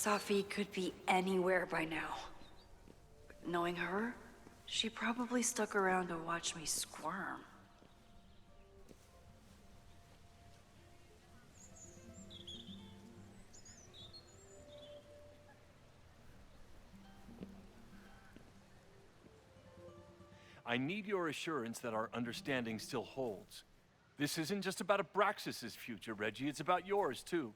Safi could be anywhere by now. But knowing her, she probably stuck around to watch me squirm. I need your assurance that our understanding still holds. This isn't just about Abraxas's future, Reggie. It's about yours, too.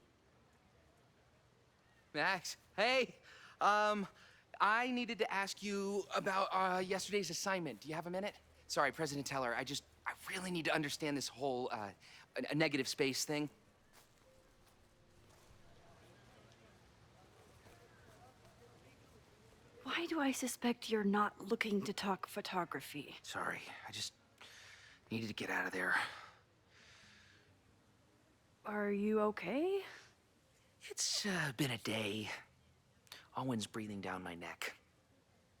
Max, hey! I needed to ask you about yesterday's assignment. Do you have a minute? Sorry, President Teller, I really need to understand this whole, a negative space thing. Why do I suspect you're not looking to talk photography? Sorry, I just needed to get out of there. Are you okay? It's been a day. Owen's breathing down my neck,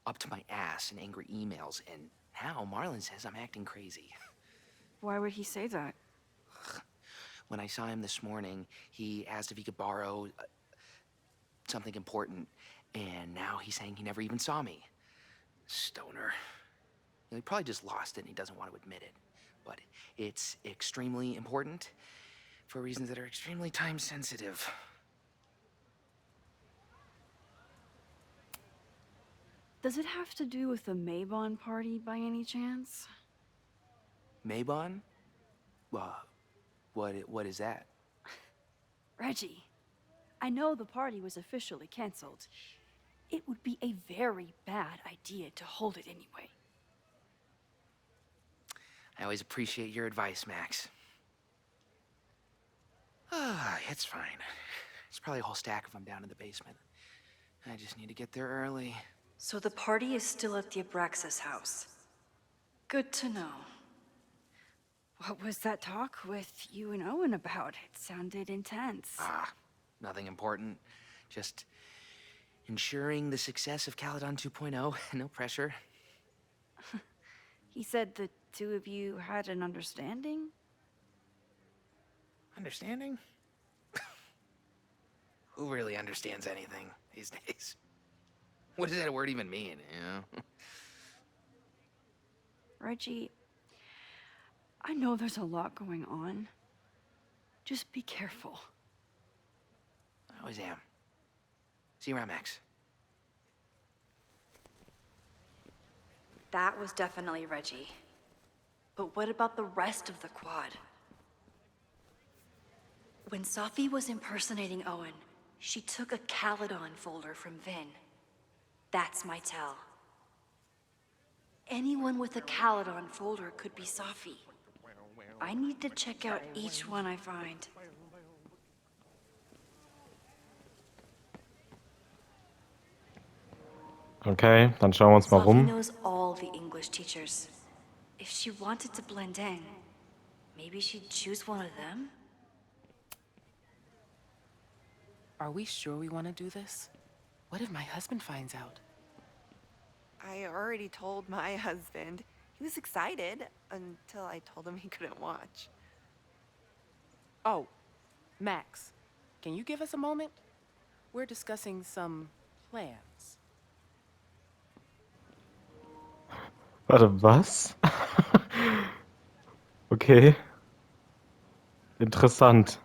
up to my ass in angry emails, and now Marlon says I'm acting crazy. Why would he say that? When I saw him this morning, he asked if he could borrow something important, and now he's saying he never even saw me. Stoner. He probably just lost it and he doesn't want to admit it. But it's extremely important for reasons that are extremely time sensitive. Does it have to do with the Maybon party by any chance? Maybon? What is that? Reggie, I know the party was officially canceled. It would be a very bad idea to hold it anyway. I always appreciate your advice, Max. It's fine. There's probably a whole stack of them down in the basement. I just need to get there early. So the party is still at the Abraxas house. Good to know. What was that talk with you and Owen about? It sounded intense. Nothing important. Just ensuring the success of Caledon 2.0. No pressure. He said the two of you had an understanding? Understanding? Who really understands anything these days? What does that word even mean, you know? Reggie, I know there's a lot going on. Just be careful. I always am. See you around, Max. That was definitely Reggie. But what about the rest of the quad? When Safi was impersonating Owen, she took a Caledon folder from Vin. That's my tell. Anyone with a Caledon folder could be Safi. I need to check out each one I find. Okay, dann schauen wir uns mal Safi rum. knows all the English teachers. If she wanted to blend in, maybe she'd choose one of them? Are we sure we want to do this? What if my husband finds out? I already told my husband. He was excited until I told him he couldn't watch. Oh, Max, can you give us a moment? We're discussing some plans. Warte, was? Okay. Interessant.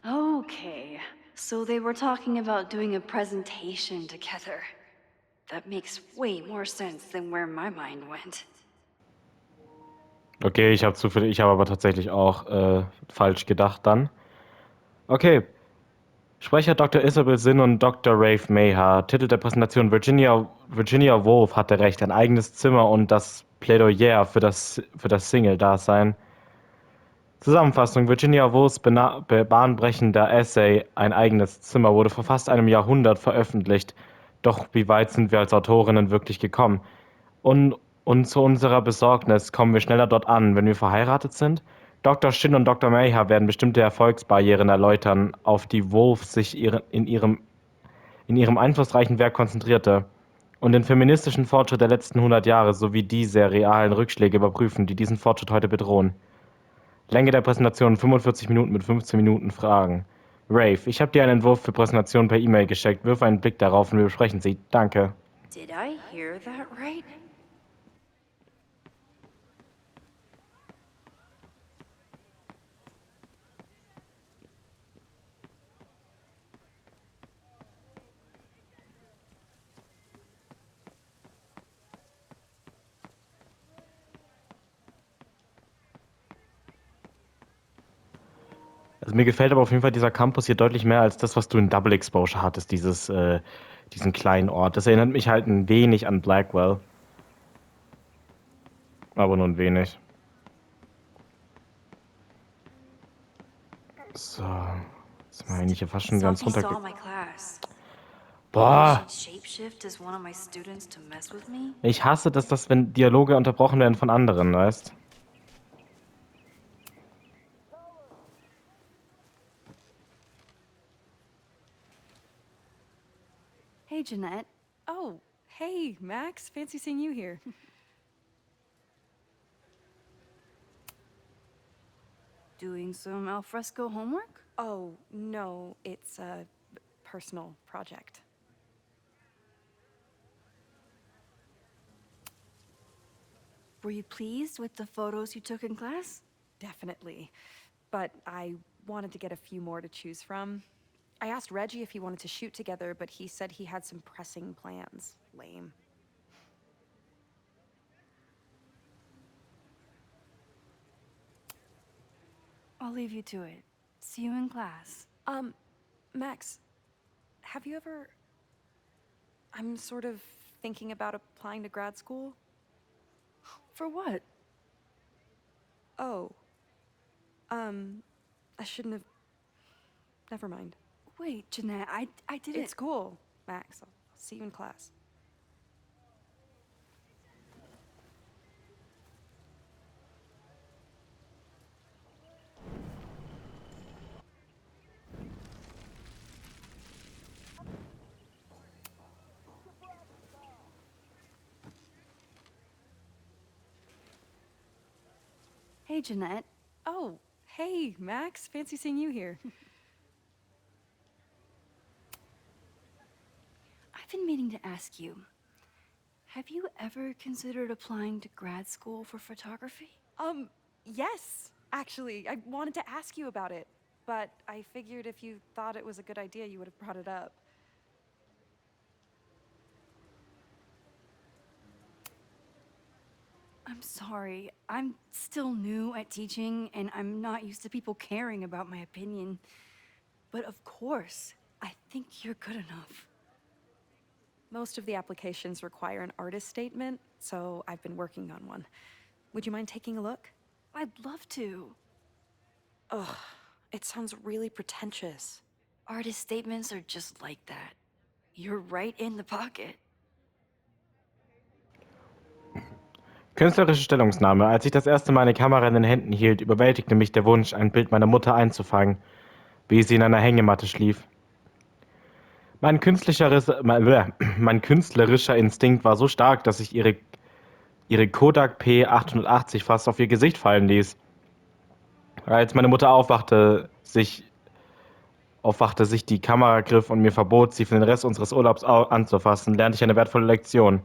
Okay, so they were talking about doing a presentation together. That makes way more sense than where my mind went. Okay, ich habe aber tatsächlich auch falsch gedacht dann. Okay. Sprecher Dr. Isabel Sinn und Dr. Rafe Mayher. Titel der Präsentation: Virginia Woolf hatte recht. Ein eigenes Zimmer und das Plädoyer für das Single-Dasein. Zusammenfassung: Virginia Woolfs bahnbrechender Essay Ein eigenes Zimmer wurde vor fast einem Jahrhundert veröffentlicht. Doch wie weit sind wir als Autorinnen wirklich gekommen? Und zu unserer Besorgnis kommen wir schneller dort an, wenn wir verheiratet sind? Dr. Shin und Dr. Mayher werden bestimmte Erfolgsbarrieren erläutern, auf die Woolf sich in ihrem einflussreichen Werk konzentrierte, und den feministischen Fortschritt der letzten 100 Jahre sowie diese realen Rückschläge überprüfen, die diesen Fortschritt heute bedrohen. Länge der Präsentation 45 Minuten mit 15 Minuten Fragen. Rafe, ich habe dir einen Entwurf für Präsentation per E-Mail geschickt. Wirf einen Blick darauf und wir besprechen sie. Danke. Did I hear that right? Also mir gefällt aber auf jeden Fall dieser Campus hier deutlich mehr als das, was du in Double Exposure hattest, diesen kleinen Ort. Das erinnert mich halt ein wenig an Blackwell. Aber nur ein wenig. So. Jetzt sind wir eigentlich hier fast schon ganz Sophie saw runter. my class. Boah! She'd shapeshift as one of my students to mess with me. Ich hasse, dass das, wenn Dialoge unterbrochen werden von anderen, weißt? Hey, Jeanette. Oh, hey, Max. Fancy seeing you here. Doing some alfresco homework? Oh, no, it's a personal project. Were you pleased with the photos you took in class? Definitely. But I wanted to get a few more to choose from. I asked Reggie if he wanted to shoot together, but he said he had some pressing plans. Lame. I'll leave you to it. See you in class. Max, have you ever... I'm sort of thinking about applying to grad school. For what? Oh. I shouldn't have... Never mind. Wait, Jeanette, I didn't... It's cool, Max. I'll see you in class. Hey, Jeanette. Oh, hey, Max. Fancy seeing you here. I've been meaning to ask you. Have you ever considered applying to grad school for photography? Yes, actually. I wanted to ask you about it, but I figured if you thought it was a good idea, you would have brought it up. I'm sorry. I'm still new at teaching, and I'm not used to people caring about my opinion. But of course, I think you're good enough. Most of the applications require an artist statement, so I've been working on one. Would you mind taking a look? I'd love to. Ugh, it sounds really pretentious. Artist statements are just like that. You're right in the pocket. Künstlerische Stellungnahme. Als ich das erste Mal eine Kamera in den Händen hielt, überwältigte mich der Wunsch, ein Bild meiner Mutter einzufangen, wie sie in einer Hängematte schlief. Mein künstlerischer Instinkt war so stark, dass ich ihre Kodak P880 fast auf ihr Gesicht fallen ließ. Als meine Mutter aufwachte, sich die Kamera griff und mir verbot, sie für den Rest unseres Urlaubs anzufassen, lernte ich eine wertvolle Lektion.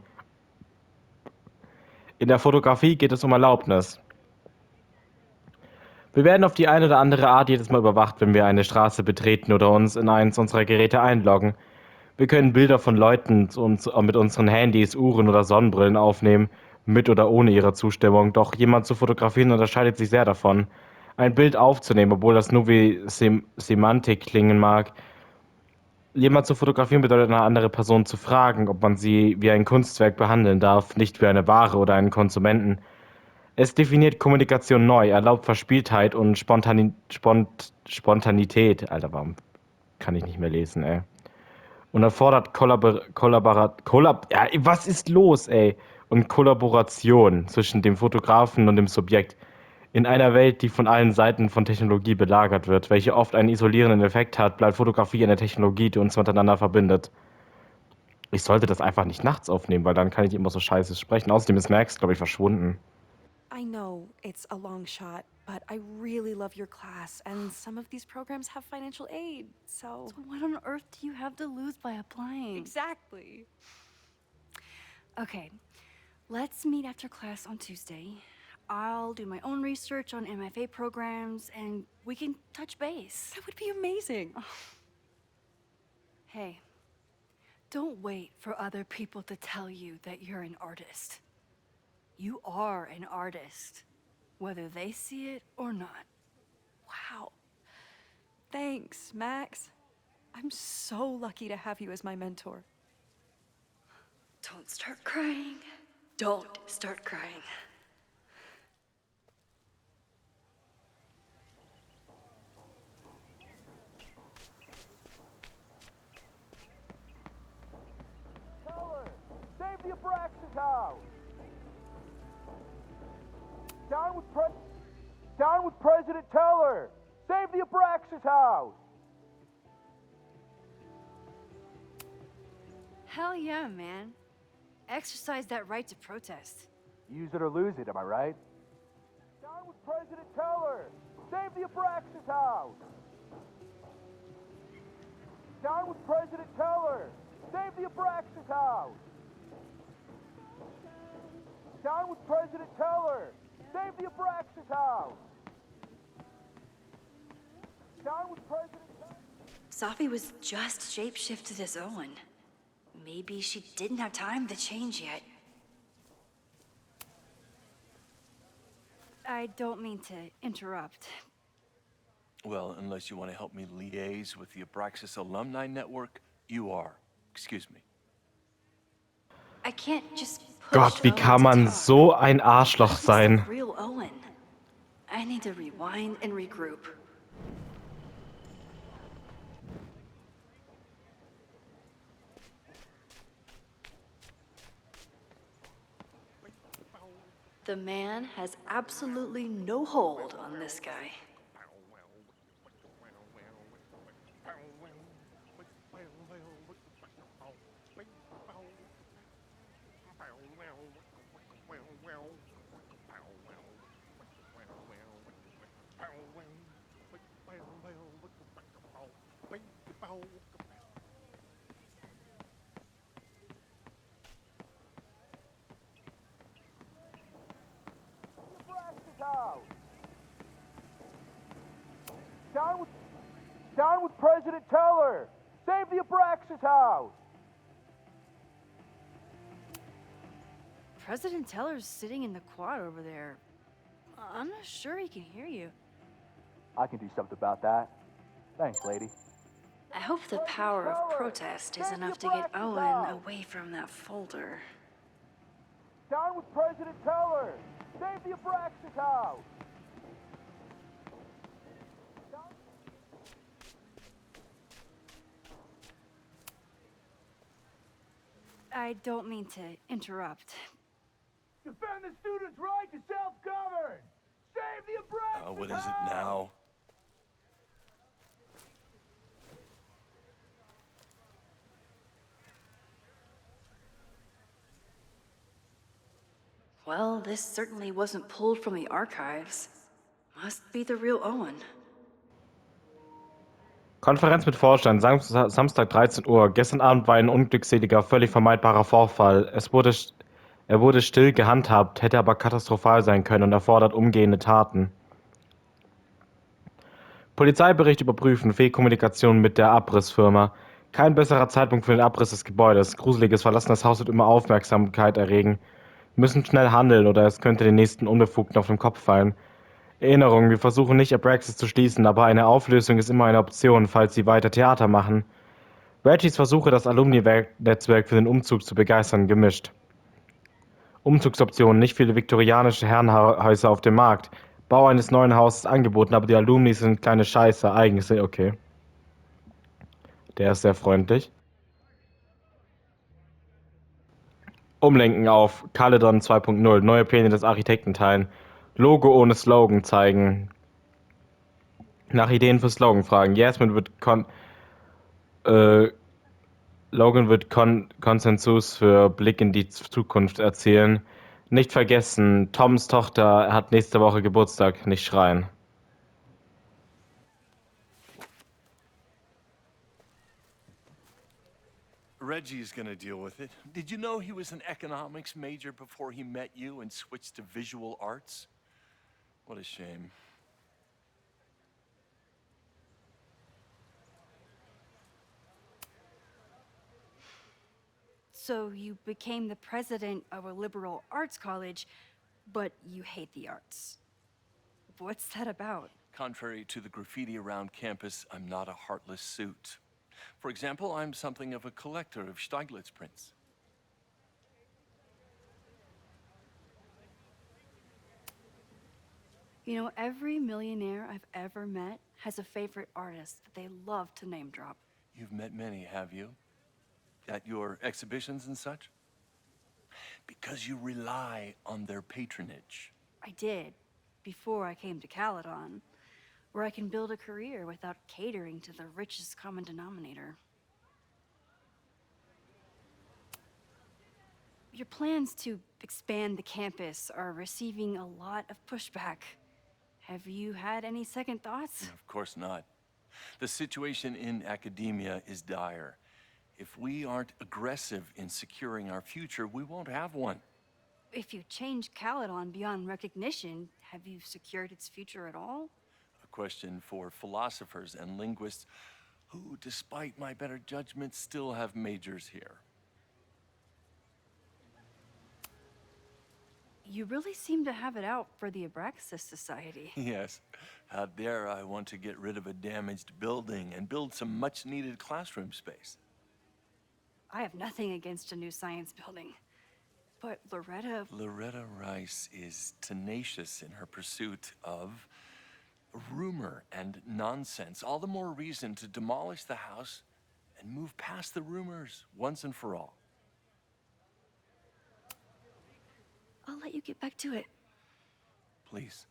In der Fotografie geht es um Erlaubnis. Wir werden auf die eine oder andere Art jedes Mal überwacht, wenn wir eine Straße betreten oder uns in eins unserer Geräte einloggen. Wir können Bilder von Leuten mit unseren Handys, Uhren oder Sonnenbrillen aufnehmen, mit oder ohne ihre Zustimmung. Doch jemand zu fotografieren unterscheidet sich sehr davon. Ein Bild aufzunehmen, obwohl das nur wie Semantik klingen mag. Jemand zu fotografieren bedeutet, eine andere Person zu fragen, ob man sie wie ein Kunstwerk behandeln darf, nicht wie eine Ware oder einen Konsumenten. Es definiert Kommunikation neu, erlaubt Verspieltheit und Spontanität. Alter, warum kann ich nicht mehr lesen, ey? Und erfordert was ist los, ey? Und Kollaboration zwischen dem Fotografen und dem Subjekt. In einer Welt, die von allen Seiten von Technologie belagert wird, welche oft einen isolierenden Effekt hat, bleibt Fotografie eine Technologie, die uns miteinander verbindet. Ich sollte das einfach nicht nachts aufnehmen, weil dann kann ich immer so scheiße sprechen. Außerdem ist Max, glaube ich, verschwunden. I know it's a long shot, but I really love your class, and some of these programs have financial aid, so... So what on earth do you have to lose by applying? Exactly. Okay, let's meet after class on Tuesday. I'll do my own research on MFA programs, and we can touch base. That would be amazing. Hey, don't wait for other people to tell you that you're an artist. You are an artist, whether they see it or not. Wow. Thanks, Max. I'm so lucky to have you as my mentor. Don't start crying. Don't start crying. Save the Abraxas house! Down with President Teller! Save the Abraxas house! Hell yeah, man. Exercise that right to protest. Use it or lose it, am I right? Down with President Teller! Save the Abraxas house! Down with President Teller! Save the Abraxas house! Down with President Teller! Save the Abraxas house! Down with President Teller! Safi was just shapeshifted as Owen. Maybe she didn't have time to change yet. I don't mean to interrupt. Well, unless you want to help me liaise with the Abraxas Alumni Network, you are. Excuse me. I can't just push Gott, wie Owen kann to man talk. so ein Arschloch Who's the sein? real Owen? I need to rewind and regroup. The man has absolutely no hold on this guy. Abraxas house! Down with President Teller! Save the Abraxas house! President Teller's sitting in the quad over there. I'm not sure he can hear you. I can do something about that. Thanks, lady. I hope the power of protest is enough to get Owen away from that folder. Down with President Teller! Save the Abraxas house! I don't mean to interrupt. Defend the students' right to self-govern! Save the Abraxas What is it now? Well, this certainly wasn't pulled from the archives. Must be the real Owen. Konferenz mit Vorstand, Samstag 13 Uhr. Gestern Abend war ein unglückseliger, völlig vermeidbarer Vorfall. Er wurde still gehandhabt, hätte aber katastrophal sein können und erfordert umgehende Taten. Polizeibericht überprüfen, Fehlkommunikation mit der Abrissfirma. Kein besserer Zeitpunkt für den Abriss des Gebäudes. Gruseliges Verlassen des Hauses wird immer Aufmerksamkeit erregen. Wir müssen schnell handeln oder es könnte den nächsten Unbefugten auf den Kopf fallen. Erinnerung, wir versuchen nicht Abraxas zu schließen, aber eine Auflösung ist immer eine Option, falls sie weiter Theater machen. Reggies Versuche, das Alumni-Netzwerk für den Umzug zu begeistern, gemischt. Umzugsoptionen, nicht viele viktorianische Herrenhäuser auf dem Markt. Bau eines neuen Hauses angeboten, aber die Alumni sind kleine Scheiße, eigentlich okay. Der ist sehr freundlich. Umlenken auf Caledon 2.0, neue Pläne des Architekten teilen. Logo ohne Slogan zeigen. Nach Ideen für Slogan fragen. Logan wird Konsensus für Blick in die Zukunft erzielen. Nicht vergessen, Toms Tochter hat nächste Woche Geburtstag, nicht schreien. Reggie's gonna deal with it. Did you know he was an economics major before he met you and switched to visual arts? What a shame. So you became the president of a liberal arts college, but you hate the arts. What's that about? Contrary to the graffiti around campus, I'm not a heartless suit. For example, I'm something of a collector of Stieglitz prints. You know, every millionaire I've ever met has a favorite artist that they love to name drop. You've met many, have you? At your exhibitions and such? Because you rely on their patronage. I did, before I came to Caledon, where I can build a career without catering to the richest common denominator. Your plans to expand the campus are receiving a lot of pushback. Have you had any second thoughts? Of course not. The situation in academia is dire. If we aren't aggressive in securing our future, we won't have one. If you change Caledon beyond recognition, have you secured its future at all? A question for philosophers and linguists who, despite my better judgment, still have majors here. You really seem to have it out for the Abraxas Society. Yes. Out there, I want to get rid of a damaged building and build some much-needed classroom space. I have nothing against a new science building. But Loretta Rice is tenacious in her pursuit of rumor and nonsense. All the more reason to demolish the house and move past the rumors once and for all. I'll let you get back to it. Please.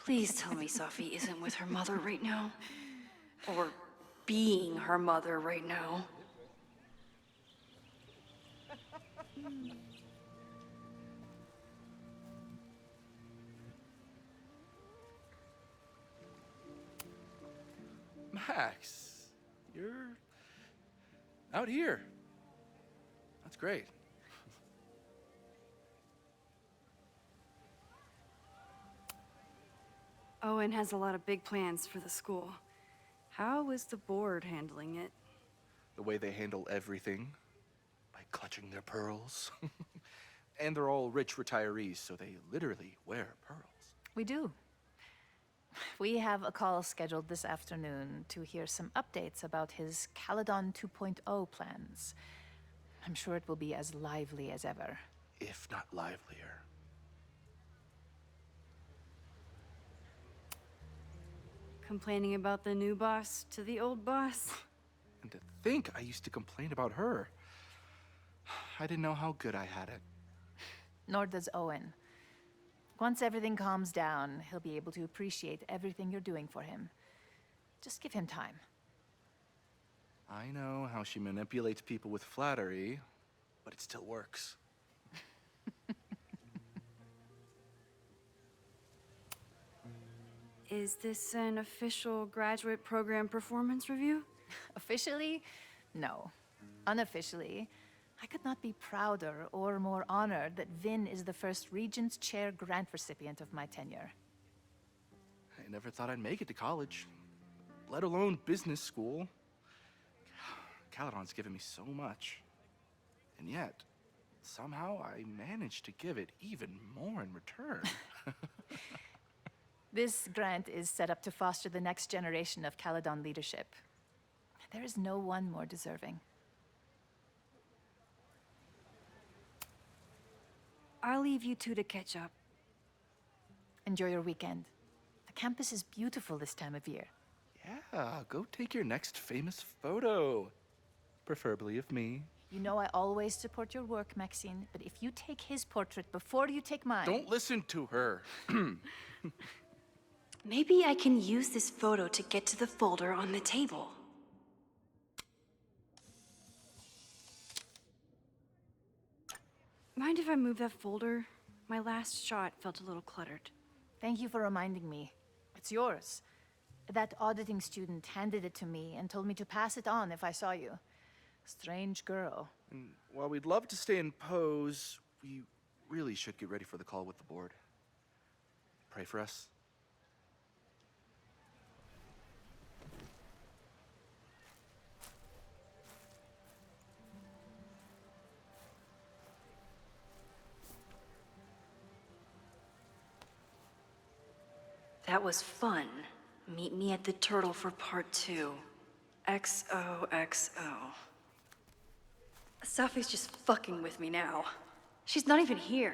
Please tell me Safi isn't with her mother right now. Or being her mother right now. Max, you're out here. That's great. Owen has a lot of big plans for the school. How is the board handling it? The way they handle everything, by clutching their pearls. And they're all rich retirees, so they literally wear pearls. We do. We have a call scheduled this afternoon to hear some updates about his Caledon 2.0 plans. I'm sure it will be as lively as ever. If not livelier. Complaining about the new boss to the old boss? And to think I used to complain about her. I didn't know how good I had it. Nor does Owen. Once everything calms down, he'll be able to appreciate everything you're doing for him. Just give him time. I know how she manipulates people with flattery, but it still works. Is this an official graduate program performance review? Officially, no. Unofficially, I could not be prouder or more honored that Vin is the first Regent's Chair grant recipient of my tenure. I never thought I'd make it to college, let alone business school. Caledon's given me so much. And yet, somehow I managed to give it even more in return. This grant is set up to foster the next generation of Caledon leadership. There is no one more deserving. I'll leave you two to catch up. Enjoy your weekend. The campus is beautiful this time of year. Yeah, go take your next famous photo. Preferably of me. You know I always support your work, Maxine, but if you take his portrait before you take mine... Don't listen to her. Maybe I can use this photo to get to the folder on the table. Mind if I move that folder? My last shot felt a little cluttered. Thank you for reminding me. It's yours. That auditing student handed it to me and told me to pass it on if I saw you. Strange girl. And while we'd love to stay in pose, we really should get ready for the call with the board. Pray for us. That was fun. Meet me at the Turtle for part 2. XOXO. Safi's just fucking with me now. She's not even here.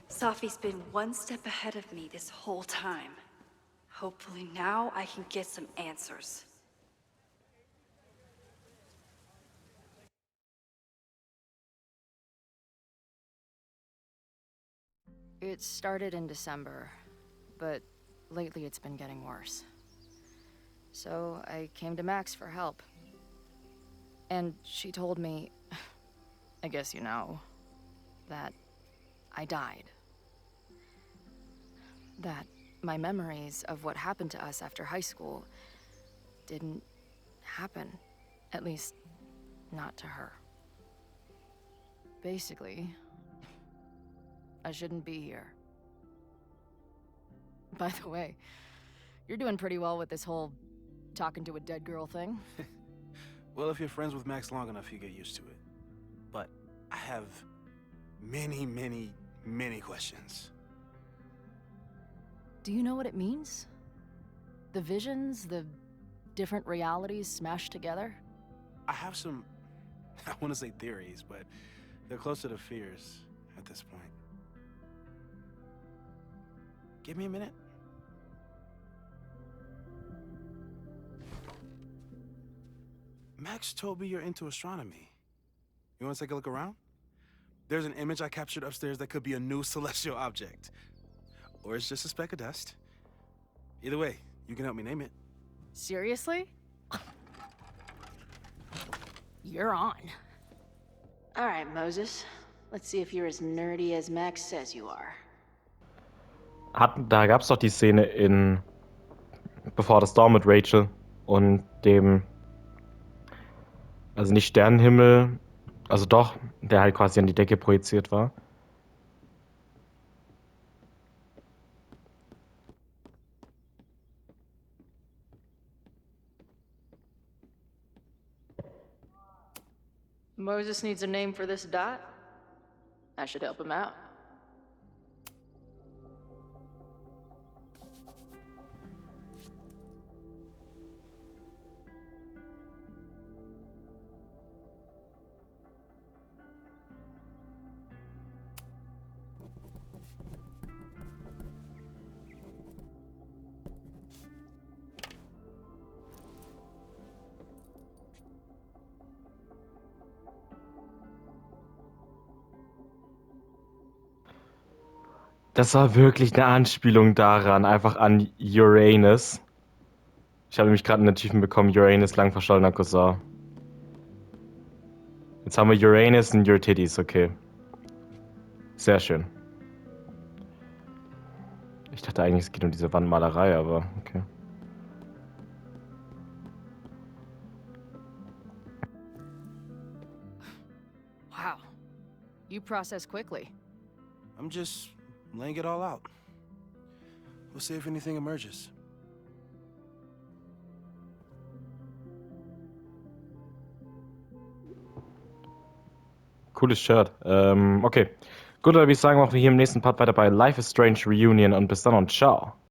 Safi's been one step ahead of me this whole time. Hopefully now I can get some answers. It started in December, but lately it's been getting worse. So I came to Max for help. And she told me, I guess you know, that I died. That my memories of what happened to us after high school didn't happen. At least, not to her. Basically, I shouldn't be here. By the way, you're doing pretty well with this whole talking to a dead girl thing. Well, if you're friends with Max long enough, you get used to it. But I have many, many, many questions. Do you know what it means? The visions, the different realities smashed together? I have some, I want to say theories, but they're closer to fears at this point. Give me a minute. Max told me you're into astronomy. You want to take a look around? There's an image I captured upstairs that could be a new celestial object. Or it's just a speck of dust. Either way, you can help me name it. Seriously? You're on. All right, Moses. Let's see if you're as nerdy as Max says you are. Da gab's doch die Szene in Before the Storm mit Rachel und dem, also nicht Sternenhimmel, also doch, der halt quasi an die Decke projiziert war. Moses needs a name for this dot. I should help him out. Das war wirklich eine Anspielung daran, einfach an Uranus. Ich habe nämlich gerade eine Notification bekommen, Uranus, lang verschollener Cousin. Jetzt haben wir Uranus und Your Titties, okay. Sehr schön. Ich dachte eigentlich, es geht um diese Wandmalerei, aber okay. Wow. You process quickly. I'm just laying it all out. We'll see if anything emerges. Cooles Shirt. Okay. Gut, dann würde ich sagen, machen wir hier im nächsten Part weiter bei Life is Strange Reunion und bis dann und ciao.